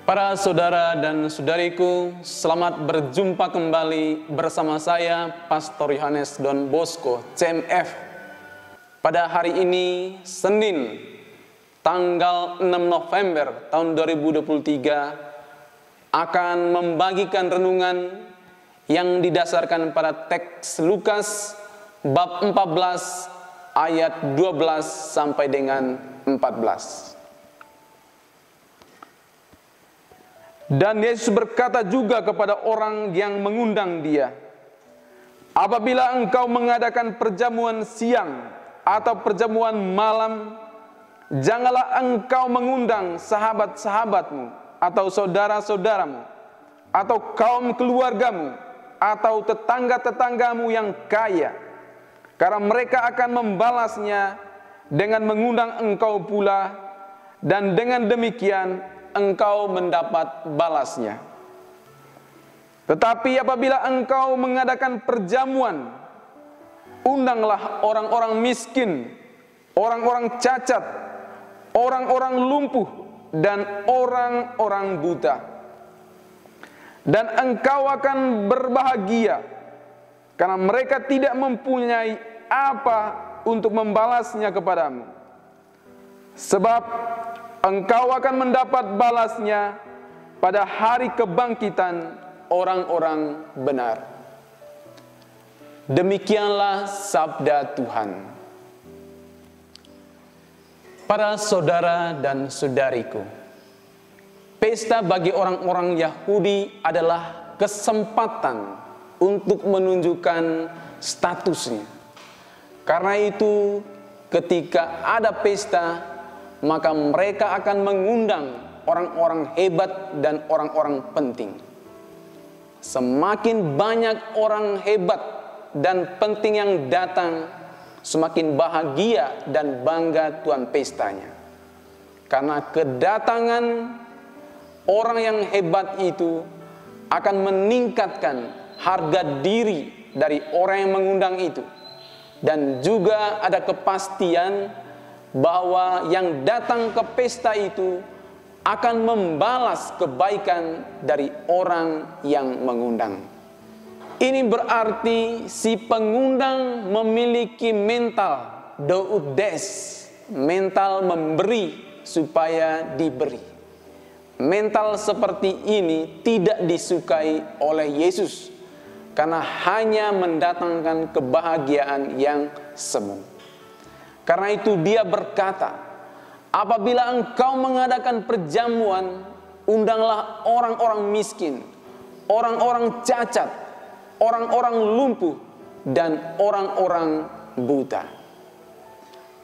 Para saudara dan saudariku, selamat berjumpa kembali bersama saya, Pastor Yohanes Don Bosco, CMF. Pada hari ini, Senin, tanggal 6 November tahun 2023, akan membagikan renungan yang didasarkan pada teks Lukas bab 14 ayat 12 sampai dengan 14. Dan Yesus berkata juga kepada orang yang mengundang dia, "Apabila engkau mengadakan perjamuan siang atau perjamuan malam, janganlah engkau mengundang sahabat-sahabatmu atau saudara-saudaramu atau kaum keluargamu atau tetangga-tetanggamu yang kaya, karena mereka akan membalasnya dengan mengundang engkau pula, dan dengan demikian engkau mendapat balasnya. Tetapi apabila engkau mengadakan perjamuan, undanglah orang-orang miskin, orang-orang cacat, orang-orang lumpuh, dan orang-orang buta. Dan engkau akan berbahagia, karena mereka tidak mempunyai apa untuk membalasnya kepadamu. Sebab engkau akan mendapat balasnya pada hari kebangkitan orang-orang benar." Demikianlah sabda Tuhan. Para saudara dan saudariku, pesta bagi orang-orang Yahudi adalah kesempatan untuk menunjukkan statusnya. Karena itu, ketika ada pesta, maka mereka akan mengundang orang-orang hebat dan orang-orang penting. Semakin banyak orang hebat dan penting yang datang, semakin bahagia dan bangga tuan pestanya. Karena kedatangan orang yang hebat itu akan meningkatkan harga diri dari orang yang mengundang itu. Dan juga ada kepastian bahwa yang datang ke pesta itu akan membalas kebaikan dari orang yang mengundang. Ini berarti si pengundang memiliki mental doudes, mental memberi supaya diberi. Mental seperti ini tidak disukai oleh Yesus, karena hanya mendatangkan kebahagiaan yang semu. Karena itu dia berkata, "Apabila engkau mengadakan perjamuan, undanglah orang-orang miskin, orang-orang cacat, orang-orang lumpuh, dan orang-orang buta."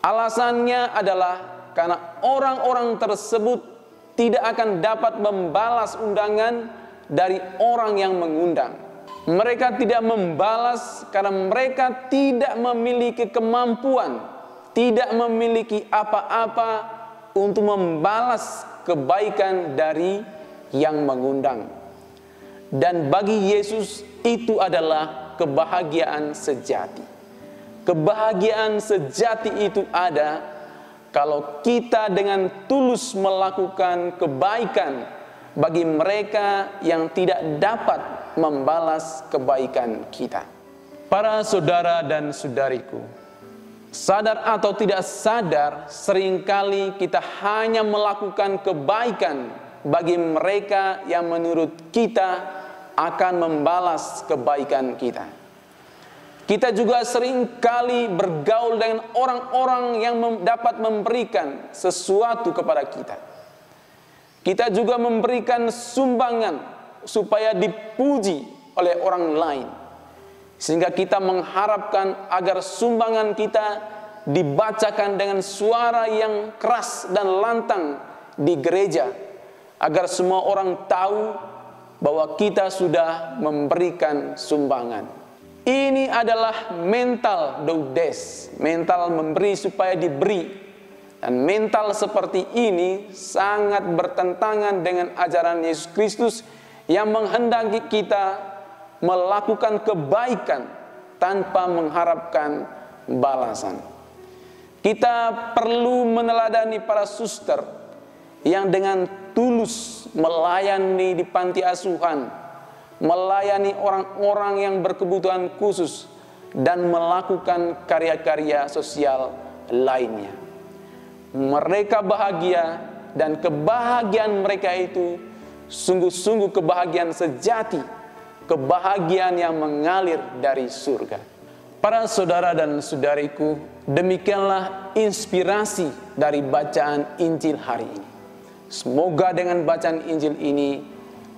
Alasannya adalah karena orang-orang tersebut tidak akan dapat membalas undangan dari orang yang mengundang. Mereka tidak membalas karena mereka tidak memiliki kemampuan, tidak memiliki apa-apa untuk membalas kebaikan dari yang mengundang. Dan bagi Yesus itu adalah kebahagiaan sejati. Kebahagiaan sejati itu ada kalau kita dengan tulus melakukan kebaikan bagi mereka yang tidak dapat membalas kebaikan kita. Para saudara dan saudariku, sadar atau tidak sadar, seringkali kita hanya melakukan kebaikan bagi mereka yang menurut kita akan membalas kebaikan kita. Kita juga seringkali bergaul dengan orang-orang yang dapat memberikan sesuatu kepada kita. Kita juga memberikan sumbangan supaya dipuji oleh orang lain, sehingga kita mengharapkan agar sumbangan kita dibacakan dengan suara yang keras dan lantang di gereja, agar semua orang tahu bahwa kita sudah memberikan sumbangan. Ini adalah mental doudes, mental memberi supaya diberi. Dan mental seperti ini sangat bertentangan dengan ajaran Yesus Kristus yang menghendaki kita melakukan kebaikan tanpa mengharapkan balasan. Kita perlu meneladani para suster yang dengan tulus melayani di panti asuhan, melayani orang-orang yang berkebutuhan khusus, dan melakukan karya-karya sosial lainnya. Mereka bahagia, dan kebahagiaan mereka itu sungguh-sungguh kebahagiaan sejati, kebahagiaan yang mengalir dari surga. Para saudara dan saudariku, demikianlah inspirasi dari bacaan Injil hari ini. Semoga dengan bacaan Injil ini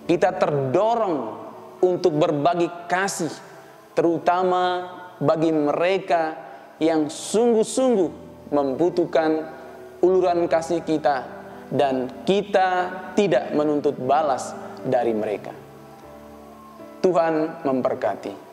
kita terdorong untuk berbagi kasih, terutama bagi mereka yang sungguh-sungguh membutuhkan uluran kasih kita, dan kita tidak menuntut balas dari mereka. Tuhan memberkati.